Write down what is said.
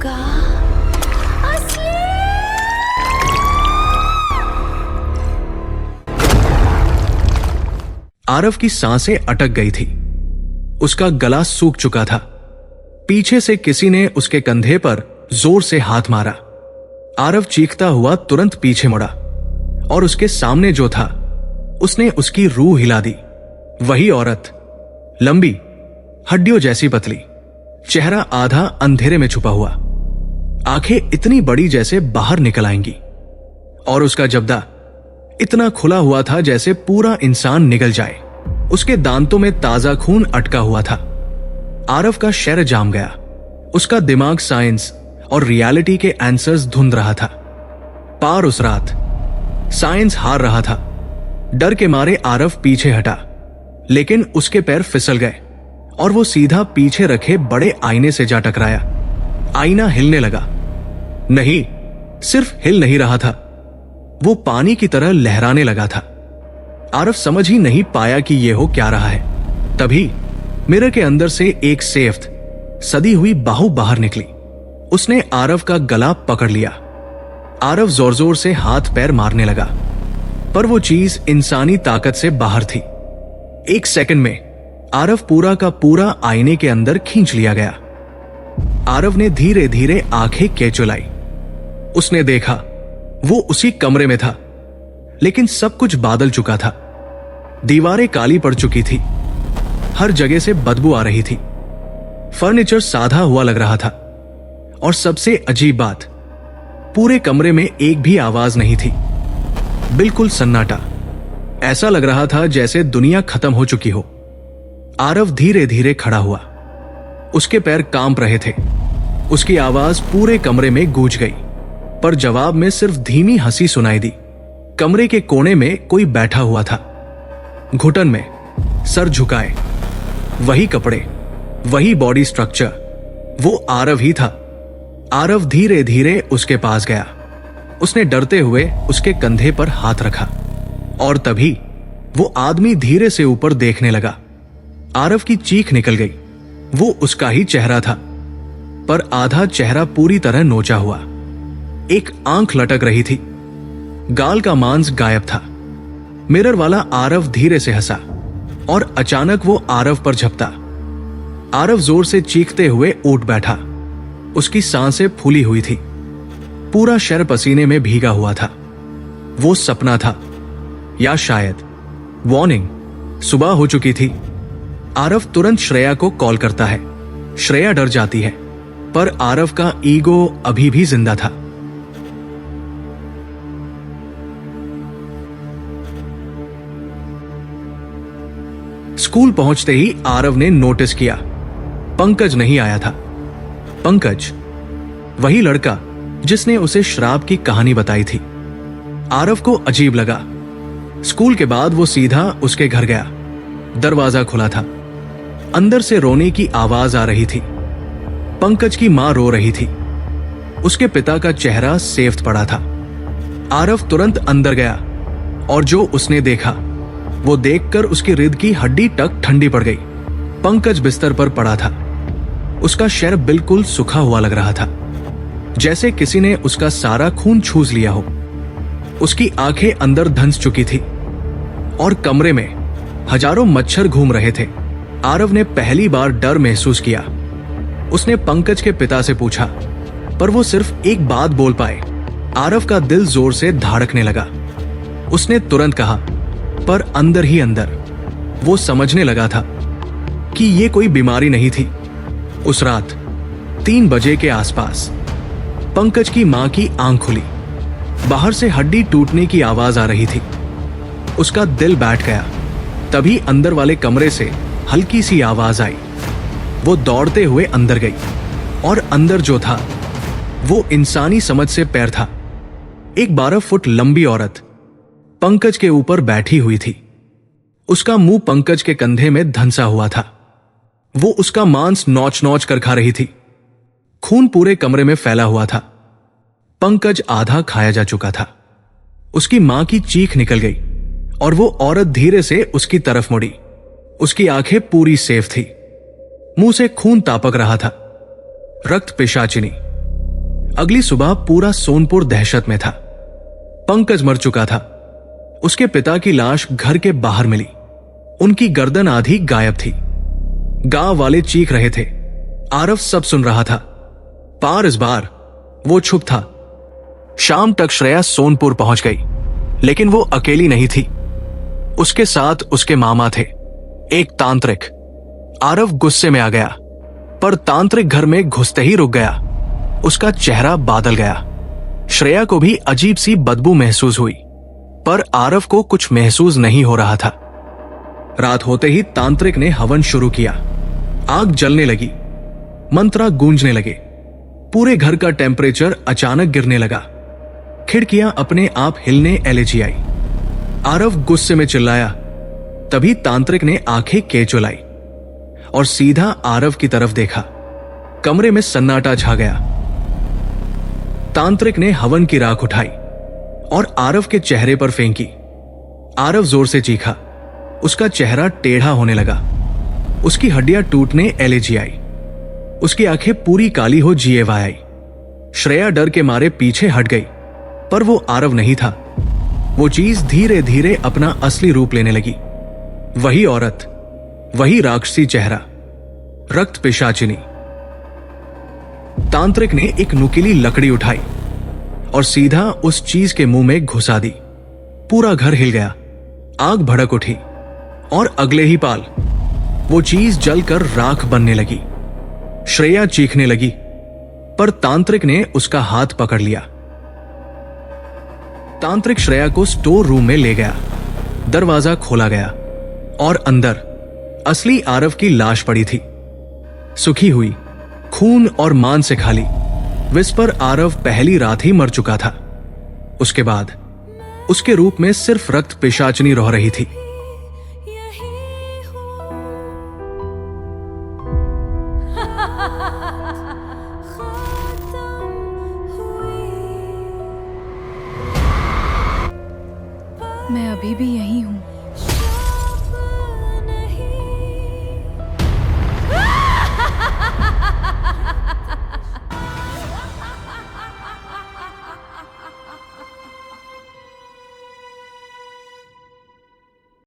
होगा असली। आरव की सांसें अटक गई थी। उसका गला सूख चुका था। पीछे से किसी ने उसके कंधे पर जोर से हाथ मारा। आरव चीखता हुआ तुरंत पीछे मुड़ा और उसके सामने जो था उसने उसकी रूह हिला दी। वही औरत, लंबी, हड्डियों जैसी पतली, चेहरा आधा अंधेरे में छुपा हुआ, आंखें इतनी बड़ी जैसे बाहर निकल आएंगी, और उसका जबड़ा इतना खुला हुआ था जैसे पूरा इंसान निगल जाए। उसके दांतों में ताजा खून अटका हुआ था। आरव का शर जाम गया। उसका दिमाग साइंस और रियलिटी के आंसर्स ढूंढ रहा था। पार उस रात साइंस हार रहा था। डर के मारे आरव पीछे हटा, लेकिन उसके पैर फिसल गए और वो सीधा पीछे रखे बड़े आईने से जा टकराया। आईना हिलने लगा। नहीं, सिर्फ हिल नहीं रहा था, वो पानी की तरह लहराने लगा था। आरव समझ ही नहीं पाया कि यह हो क्या रहा है। तभी मिरर के अंदर से एक सेफ्त सदी हुई बाहु बाहर निकली। उसने आरव का गला पकड़ लिया। आरव जोर जोर से हाथ पैर मारने लगा, पर वो चीज इंसानी ताकत से बाहर थी। एक सेकंड में आरव पूरा का पूरा आईने के अंदर खींच लिया गया। आरव ने धीरे धीरे आंखें केचुलाई। उसने देखा वो उसी कमरे में था, लेकिन सब कुछ बादल चुका था। दीवारें काली पड़ चुकी थी, हर जगह से बदबू आ रही थी। फर्नीचर साधा हुआ लग रहा था, और सबसे अजीब बात, पूरे कमरे में एक भी आवाज नहीं थी। बिल्कुल सन्नाटा। ऐसा लग रहा था जैसे दुनिया खत्म हो चुकी हो। आरव धीरे धीरे खड़ा हुआ। उसके पैर कांप रहे थे। उसकी आवाज पूरे कमरे में गूंज गई, पर जवाब में सिर्फ धीमी हंसी सुनाई दी। कमरे के कोने में कोई बैठा हुआ था, घुटन में, सर झुकाए। वही कपड़े, वही बॉडी स्ट्रक्चर, वो आरव ही था। आरव धीरे धीरे उसके पास गया। उसने डरते हुए उसके कंधे पर हाथ रखा, और तभी वो आदमी धीरे से ऊपर देखने लगा। आरव की चीख निकल गई। वो उसका ही चेहरा था, पर आधा चेहरा पूरी तरह नोचा हुआ। एक आंख लटक रही थी, गाल का मांस गायब था। मिरर वाला आरव धीरे से हंसा, और अचानक वो आरव पर झपटा। आरव जोर से चीखते हुए उठ बैठा। उसकी सांसें फूली हुई थी, पूरा शर पसीने में भीगा हुआ था। वो सपना था, या शायद वार्निंग। सुबह हो चुकी थी। आरव तुरंत श्रेया को कॉल करता है। श्रेया डर जाती है, पर आरव का ईगो अभी भी जिंदा था। स्कूल पहुंचते ही आरव ने नोटिस किया, पंकज नहीं आया था। पंकज, वही लड़का जिसने उसे श्राप की कहानी बताई थी। आरव को अजीब लगा। स्कूल के बाद वो सीधा उसके घर गया। दरवाजा खुला था। अंदर से रोने की आवाज आ रही थी। पंकज की मां रो रही थी। उसके पिता का चेहरा सेफ्त पड़ा था। आरव तुरंत अंदर गया, और जो उसने देखा वो देखकर उसकी रीढ़ की हड्डी तक ठंडी पड़ गई। पंकज बिस्तर पर पड़ा था। उसका शर बिल्कुल सूखा हुआ लग रहा था, जैसे किसी ने उसका सारा खून छूस लिया हो। उसकी आंखें अंदर धंस चुकी थी, और कमरे में हजारों मच्छर घूम रहे थे। आरव ने पहली बार डर महसूस किया। उसने पंकज के पिता से पूछा, पर वो सिर्फ एक बात बोल पाए। आरव का दिल जोर से धड़कने लगा। उसने तुरंत कहा, पर अंदर ही अंदर वो समझने लगा था कि ये कोई बीमारी नहीं थी। उस रात 3 बजे के आसपास पंकज की मां की आंख खुली। बाहर से हड्डी टूटने की आवाज आ रही थी। उसका दिल बैठ गया। तभी अंदर वाले कमरे से हल्की सी आवाज आई। वो दौड़ते हुए अंदर गई, और अंदर जो था वो इंसानी समझ से पैर था। एक 12 फुट लंबी औरत पंकज के ऊपर बैठी हुई थी। उसका मुंह पंकज के कंधे में धंसा हुआ था। वो उसका मांस नोच नोच कर खा रही थी। खून पूरे कमरे में फैला हुआ था। पंकज आधा खाया जा चुका था। उसकी मां की चीख निकल गई, और वो औरत धीरे से उसकी तरफ मुड़ी। उसकी आंखें पूरी सेफ थी। मुंह से खून तापक रहा था। रक्त पिशाचिनी। अगली सुबह पूरा सोनपुर दहशत में था। पंकज मर चुका था। उसके पिता की लाश घर के बाहर मिली। उनकी गर्दन आधी गायब थी। गांव वाले चीख रहे थे। आरव सब सुन रहा था। पार इस बार वो चुप था। शाम तक श्रेया सोनपुर पहुंच गई, लेकिन वो अकेली नहीं थी। उसके साथ उसके मामा थे, एक तांत्रिक। आरव गुस्से में आ गया, पर तांत्रिक घर में घुसते ही रुक गया। उसका चेहरा बादल गया। श्रेया को भी अजीब सी बदबू महसूस हुई, पर आरव को कुछ महसूस नहीं हो रहा था। रात होते ही तांत्रिक ने हवन शुरू किया। आग जलने लगी, मंत्र गूंजने लगे। पूरे घर का टेम्परेचर अचानक गिरने लगा। खिड़कियां अपने आप हिलने एलर्जी आई। आरव गुस्से में चिल्लाया। तभी तांत्रिक ने आंखें केचुलाई और सीधा आरव की तरफ देखा। कमरे में सन्नाटा छा गया। तांत्रिक ने हवन की राख उठाई और आरव के चेहरे पर फेंकी। आरव जोर से चीखा। उसका चेहरा टेढ़ा होने लगा। उसकी हड्डियां टूटने एलर्जी आई। उसकी आंखें पूरी काली हो जीएवा आई। श्रेया डर के मारे पीछे हट गई, पर वो आरव नहीं था। वो चीज धीरे धीरे अपना असली रूप लेने लगी। वही औरत, वही राक्षसी चेहरा, रक्त पिशाचिनी। तांत्रिक ने एक नुकीली लकड़ी उठाई और सीधा उस चीज के मुंह में घुसा दी। पूरा घर हिल गया। आग भड़क उठी और अगले ही पाल वो चीज जलकर राख बनने लगी। श्रेया चीखने लगी, पर तांत्रिक ने उसका हाथ पकड़ लिया। तांत्रिक श्रेया को स्टोर रूम में ले गया। दरवाजा खोला गया और अंदर असली आरव की लाश पड़ी थी, सुखी हुई, खून और मान से खाली। विस्पर आरव पहली रात ही मर चुका था। उसके बाद उसके रूप में सिर्फ रक्त पिशाचनी रह रही थी। मैं अभी भी यही हूं।